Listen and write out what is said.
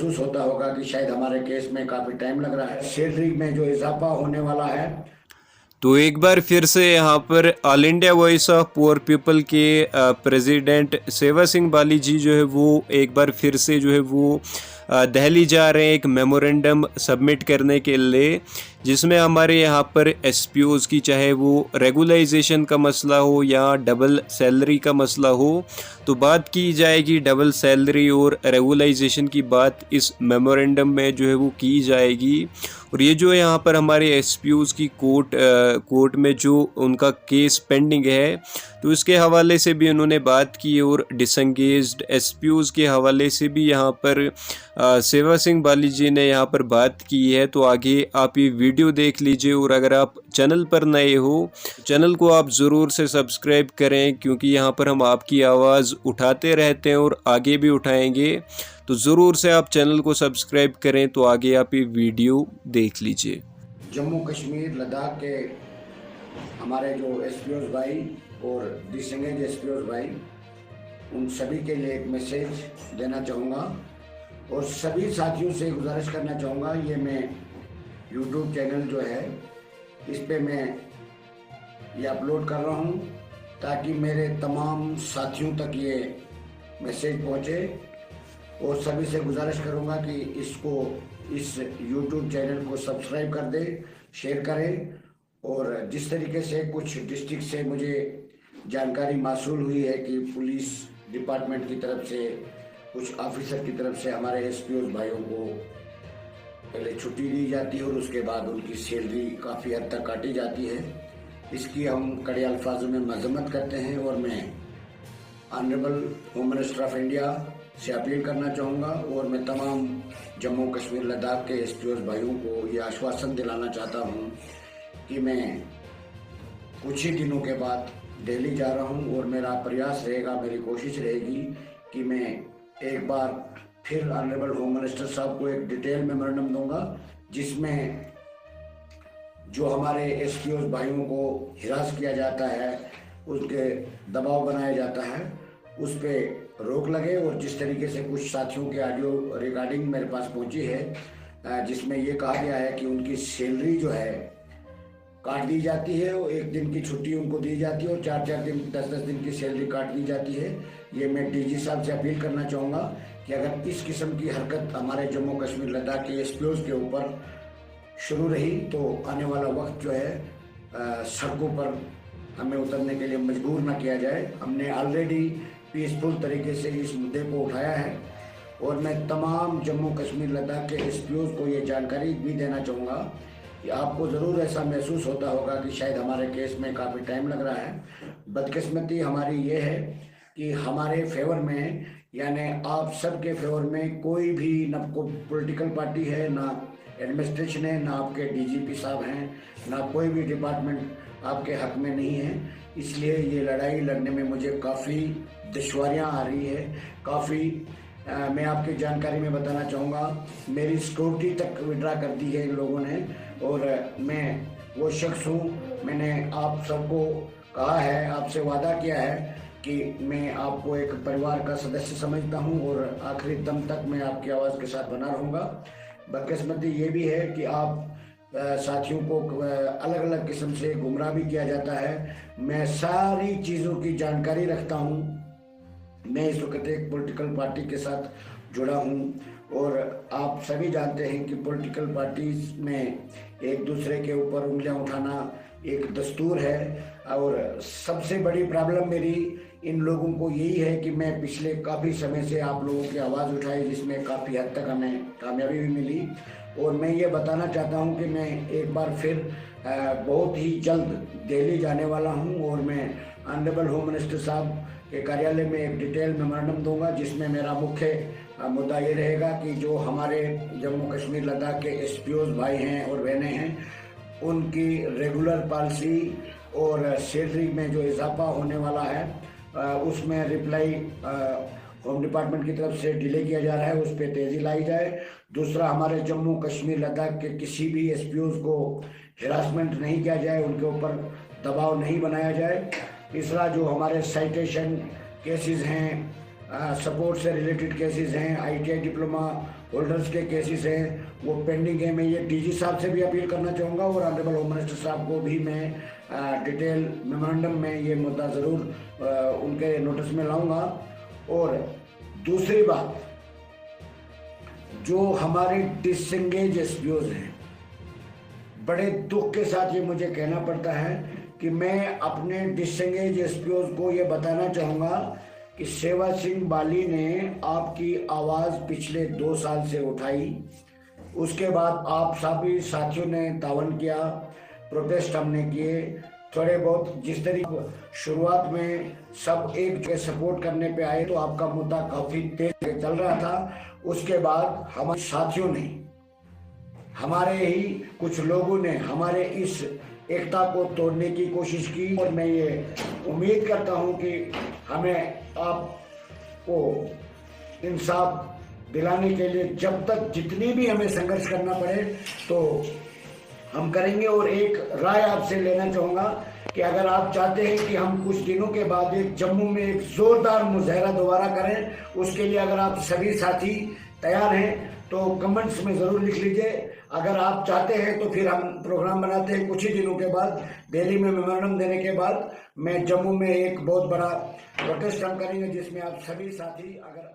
महसूस होता होगा कि शायद हमारे केस में काफ़ी टाइम लग रहा है, सैलरी में जो इजाफा होने वाला है। तो एक बार फिर से यहाँ पर all India voice of poor people के प्रेसिडेंट सेवा सिंह बाली जी जो है वो एक बार फिर से जो है वो दिल्ली जा रहे हैं एक मेमोरेंडम सबमिट करने के लिए, जिसमें हमारे यहाँ पर एसपीओज़ की चाहे वो रेगुलाइजेशन का मसला हो या डबल सैलरी का मसला हो, तो बात की जाएगी डबल सैलरी और रेगुलाइजेशन की बात इस मेमोरेंडम में जो है वो की जाएगी। और ये जो यहाँ पर हमारे एसपीओज़ की कोर्ट में जो उनका केस पेंडिंग है, तो इसके हवाले से भी उन्होंने बात की और डिसंगेज्ड एसपीओज़ के हवाले से भी यहाँ पर सेवा सिंह बाली जी ने यहाँ पर बात की है। तो आगे आप ये वीडियो देख लीजिए और अगर आप चैनल पर नए हो चैनल को आप ज़रूर से सब्सक्राइब करें, क्योंकि यहाँ पर हम आपकी आवाज़ उठाते रहते हैं और आगे भी उठाएंगे। तो ज़रूर से आप चैनल को सब्सक्राइब करें। तो आगे आप ये वीडियो देख लीजिए। जम्मू कश्मीर लद्दाख के हमारे जो एसपीओज़ भाई और डिसंगेज एसपीओज़ भाई, उन सभी के लिए एक मैसेज देना चाहूँगा और सभी साथियों से गुजारिश करना चाहूँगा। ये मैं यूट्यूब चैनल जो है इस पे मैं ये अपलोड कर रहा हूँ ताकि मेरे तमाम साथियों तक ये मैसेज पहुँचे, और सभी से गुजारिश करूँगा कि इस यूट्यूब चैनल को सब्सक्राइब कर दें, शेयर करें। और जिस तरीके से कुछ डिस्ट्रिक्ट से मुझे जानकारी मासूल हुई है कि पुलिस डिपार्टमेंट की तरफ से, कुछ ऑफिसर की तरफ से हमारे एसपीओ भाइयों को पहले छुट्टी दी जाती है और उसके बाद उनकी सैलरी काफ़ी हद तक काटी जाती है, इसकी हम कड़े अल्फाजों में मजम्मत करते हैं। और मैं honourable home minister of India से अपील करना चाहूँगा और मैं तमाम जम्मू कश्मीर लद्दाख के एसपीओ भाइयों को ये आश्वासन दिलाना चाहता हूँ कि मैं कुछ ही दिनों के बाद दिल्ली जा रहा हूँ और मेरा प्रयास रहेगा, मेरी कोशिश रहेगी कि मैं एक बार फिर ऑनरेबल होम मिनिस्टर साहब को एक डिटेल मेमोरेंडम दूंगा, जिसमें जो हमारे एसपीओ भाइयों को हिरास किया जाता है, उसके दबाव बनाया जाता है, उस पर रोक लगे। और जिस तरीके से कुछ साथियों के ऑडियो रिकॉर्डिंग मेरे पास पहुंची है जिसमें ये कहा गया है कि उनकी सैलरी जो है काट दी जाती है और एक दिन की छुट्टी उनको दी जाती है और 4-4 दिन 10-10 दिन की सैलरी काट दी जाती है। ये मैं डीजी साहब से अपील करना चाहूँगा कि अगर इस किस्म की हरकत हमारे जम्मू कश्मीर लद्दाख के एसपीओज़ के ऊपर शुरू रही तो आने वाला वक्त जो है सड़कों पर हमें उतरने के लिए मजबूर ना किया जाए। हमने ऑलरेडी पीसफुल तरीके से इस मुद्दे को उठाया है और मैं तमाम जम्मू कश्मीर लद्दाख के एसपीओज़ को ये जानकारी भी देना चाहूँगा कि आपको ज़रूर ऐसा महसूस होता होगा कि शायद हमारे केस में काफ़ी टाइम लग रहा है। बदकिस्मती हमारी ये है कि हमारे फेवर में, यानी आप सबके फेवर में कोई भी ना कोई पॉलिटिकल पार्टी है, ना एडमिनिस्ट्रेशन है, ना आपके डीजीपी साहब हैं, ना कोई भी डिपार्टमेंट आपके हक में नहीं है। इसलिए ये लड़ाई लड़ने में मुझे काफ़ी दुश्वारियाँ आ रही है। काफ़ी मैं आपकी जानकारी में बताना चाहूँगा, मेरी सिक्योरिटी तक विड्रा कर दी है इन लोगों ने और मैं वो शख्स हूँ, मैंने आप सबको कहा है, आपसे वादा किया है कि मैं आपको एक परिवार का सदस्य समझता हूँ और आखिरी दम तक मैं आपकी आवाज़ के साथ बना रहूँगा। बदकिस्मती ये भी है कि आप साथियों को अलग अलग किस्म से गुमराह भी किया जाता है। मैं सारी चीज़ों की जानकारी रखता हूँ। मैं इस वक्त एक पॉलिटिकल पार्टी के साथ जुड़ा हूँ और आप सभी जानते हैं कि पॉलिटिकल पार्टीज में एक दूसरे के ऊपर उंगलियां उठाना एक दस्तूर है। और सबसे बड़ी प्रॉब्लम मेरी इन लोगों को यही है कि मैं पिछले काफ़ी समय से आप लोगों की आवाज़ उठाई, जिसमें काफ़ी हद तक हमें कामयाबी भी मिली। और मैं ये बताना चाहता हूँ कि मैं एक बार फिर बहुत ही जल्द दिल्ली जाने वाला हूँ और मैं ऑनरेबल होम मिनिस्टर साहब के कार्यालय में एक डिटेल मेमोरेंडम दूंगा, जिसमें मेरा मुख्य मुद्दा ये रहेगा कि जो हमारे जम्मू कश्मीर लद्दाख के एसपीओज़ भाई हैं और बहनें हैं, उनकी रेगुलर पॉलिसी और सैलरी में जो इजाफा होने वाला है उसमें रिप्लाई होम डिपार्टमेंट की तरफ से डिले किया जा रहा है, उस पर तेज़ी लाई जाए। दूसरा, हमारे जम्मू कश्मीर लद्दाख के किसी भी एसपीओज़ को हिरासमेंट नहीं किया जाए, उनके ऊपर दबाव नहीं बनाया जाए। तीसरा, जो हमारे साइटेशन केसेस हैं, सपोर्ट से रिलेटेड केसेस हैं, आईटीआई डिप्लोमा होल्डर्स के केसेस हैं वो पेंडिंग है। मैं ये डीजी साहब से भी अपील करना चाहूँगा और ऑनरेबल होम मिनिस्टर साहब को भी मैं डिटेल मेमोरेंडम में ये मुद्दा ज़रूर उनके नोटिस में लाऊंगा। और दूसरी बात, जो हमारे डिसएंगेज एसपीओज हैं, बड़े दुख के साथ ये मुझे कहना पड़ता है कि मैं अपने डिसएंगेज एसपीओज को ये बताना चाहूँगा कि सेवा सिंह बाली ने आपकी आवाज़ पिछले 2 साल से उठाई, उसके बाद आप सभी साथियों ने तावन किया, प्रोटेस्ट हमने किए, थोड़े बहुत जिस तरीके शुरुआत में सब एक जगह सपोर्ट करने पे आए तो आपका मुद्दा काफ़ी तेज चल रहा था। उसके बाद हमारे साथियों ने, हमारे ही कुछ लोगों ने हमारे इस एकता को तोड़ने की कोशिश की और मैं ये उम्मीद करता हूँ कि हमें आपको इंसाफ दिलाने के लिए जब तक जितनी भी हमें संघर्ष करना पड़े तो हम करेंगे। और एक राय आपसे लेना चाहूँगा कि अगर आप चाहते हैं कि हम कुछ दिनों के बाद एक जम्मू में एक जोरदार मुजाहरा दोबारा करें, उसके लिए अगर आप सभी साथी तैयार हैं तो कमेंट्स में ज़रूर लिख लीजिए। अगर आप चाहते हैं तो फिर हम प्रोग्राम बनाते हैं कुछ ही दिनों के बाद, दिल्ली में मेमोरेंडम देने के बाद मैं जम्मू में एक बहुत बड़ा प्रोटेस्ट हम करेंगे जिसमें आप सभी साथी अगर